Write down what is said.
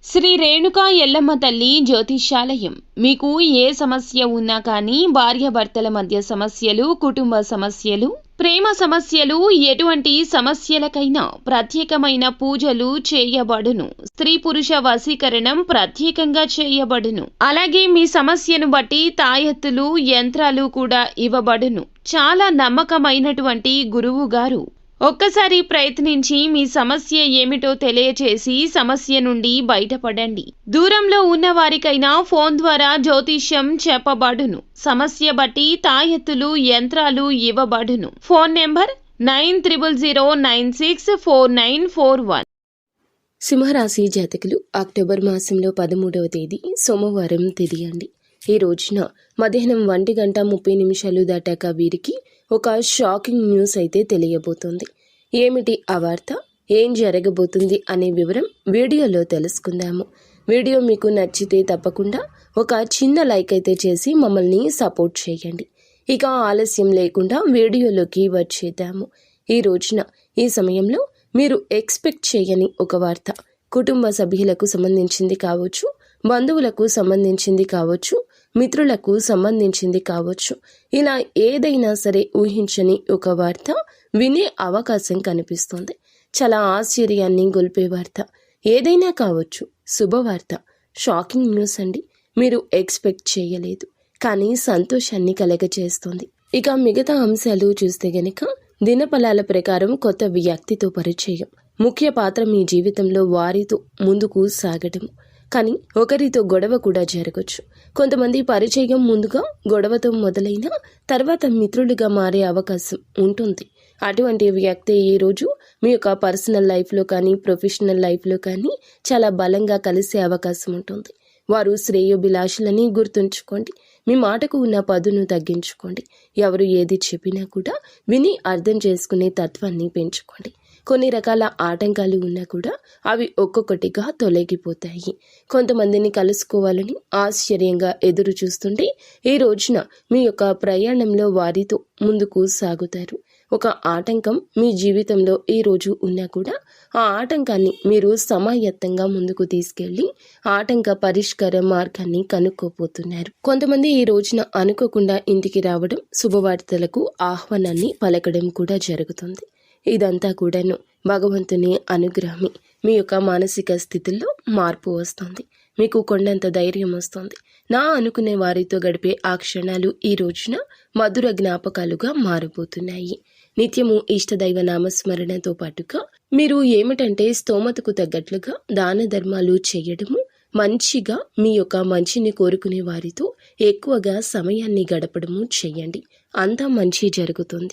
శ్రీ రేణుకా ఎల్లమ్మ తల్లి జ్యోతిష్యాలయం. మీకు ఏ సమస్య ఉన్నా కానీ, భార్యాభర్తల మధ్య సమస్యలు, కుటుంబ సమస్యలు, ప్రేమ సమస్యలు, ఎటువంటి సమస్యలకైనా ప్రత్యేకమైన పూజలు చేయబడును. స్త్రీ పురుష వశీకరణం ప్రత్యేకంగా చేయబడును. అలాగే మీ సమస్యను బట్టి తాయెత్తులు, యంత్రాలు కూడా ఇవ్వబడును. చాలా నమ్మకమైనటువంటి గురువు గారు. ఒక్కసారి ప్రయత్నించి మీ సమస్య ఏమిటో తెలియచేసి సమస్య నుండి బయటపడండి. దూరంలో ఉన్న వారికైనా ఫోన్ ద్వారా జ్యోతిష్యం చెప్పబడును. సమస్య బట్టి తాయెత్తులు, యంత్రాలు ఇవ్వబడును. Phone number 9009649441. సింహరాశి జాతకులు అక్టోబర్ మాసంలో 13వ తేదీ సోమవారం తిథి అండి. ఈ రోజున మధ్యాహ్నం 1:30 దాటాక వీరికి ఒక షాకింగ్ న్యూస్ అయితే తెలియబోతుంది. ఏమిటి ఆ వార్త, ఏం జరగబోతుంది అనే వివరం వీడియోలో తెలుసుకుందాము. వీడియో మీకు నచ్చితే తప్పకుండా ఒక చిన్న లైక్ అయితే చేసి మమ్మల్ని సపోర్ట్ చేయండి. ఇక ఆలస్యం లేకుండా వీడియోలోకి వచ్చేద్దాము. ఈ రోజున ఈ సమయంలో మీరు ఎక్స్పెక్ట్ చేయని ఒక వార్త, కుటుంబ సభ్యులకు సంబంధించింది కావచ్చు, బంధువులకు సంబంధించింది కావచ్చు, మిత్రులకు సంబంధించింది కావచ్చు, ఇలా ఏదైనా సరే ఊహించని ఒక వార్త వినే అవకాశం కనిపిస్తుంది. చాలా ఆశ్చర్యాన్ని గొల్పే వార్త ఏదైనా కావచ్చు, శుభవార్త, షాకింగ్ న్యూస్ అండి. మీరు ఎక్స్పెక్ట్ చేయలేదు, కానీ సంతోషాన్ని కలగజేస్తుంది. ఇక మిగతా అంశాలు చూస్తే గనక దినఫలాల ప్రకారం కొత్త వ్యక్తితో పరిచయం, ముఖ్య పాత్ర మీ జీవితంలో వారితో ముందుకు సాగటం. కానీ ఒకరితో గొడవ కూడా జరగచ్చు. కొంతమంది పరిచయం ముందుగా గొడవతో మొదలైన తర్వాత మిత్రులుగా మారే అవకాశం ఉంటుంది. అటువంటి వ్యక్తి ఈరోజు మీ యొక్క పర్సనల్ లైఫ్లో కానీ, ప్రొఫెషనల్ లైఫ్లో కానీ చాలా బలంగా కలిసే అవకాశం ఉంటుంది. వారు శ్రేయోభిలాషులని గుర్తుంచుకోండి. మీ మాటకు ఉన్న పదును తగ్గించుకోండి. ఎవరు ఏది చెప్పినా కూడా విని అర్థం చేసుకునే తత్వాన్ని పెంచుకోండి. కొన్ని రకాల ఆటంకాలు ఉన్నా కూడా అవి ఒక్కొక్కటిగా తొలగిపోతాయి. కొంతమందిని కలుసుకోవాలని ఆశ్చర్యంగా ఎదురు చూస్తుంటే ఈ రోజున మీ యొక్క ప్రయాణంలో వారితో ముందుకు సాగుతారు. ఒక ఆటంకం మీ జీవితంలో ఈ రోజు ఉన్నా కూడా ఆ ఆటంకాన్ని మీరు సమాయత్తంగా ముందుకు తీసుకెళ్లి ఆటంక పరిష్కార మార్గాన్ని కనుక్కోపోతున్నారు. కొంతమంది ఈ రోజున అనుకోకుండా ఇంటికి రావడం, శుభవార్తలకు ఆహ్వానాన్ని పలకడం కూడా జరుగుతుంది. ఇదంతా కూడాను భగవంతుని అనుగ్రహమే. మీ యొక్క మానసిక స్థితిలో మార్పు వస్తుంది. మీకు కొండంత ధైర్యం వస్తుంది. నా అనుకునే వారితో గడిపే ఆ క్షణాలు ఈ రోజున మధుర జ్ఞాపకాలుగా మారబోతున్నాయి. నిత్యము ఇష్టదైవ నామస్మరణతో పాటుగా మీరు ఏమిటంటే స్తోమతకు తగ్గట్లుగా దాన ధర్మాలు చేయడము, మంచిగా మీ యొక్క మంచిని కోరుకునే వారితో ఎక్కువగా సమయాన్ని గడపడము చేయండి. అంతా మంచి జరుగుతుంది.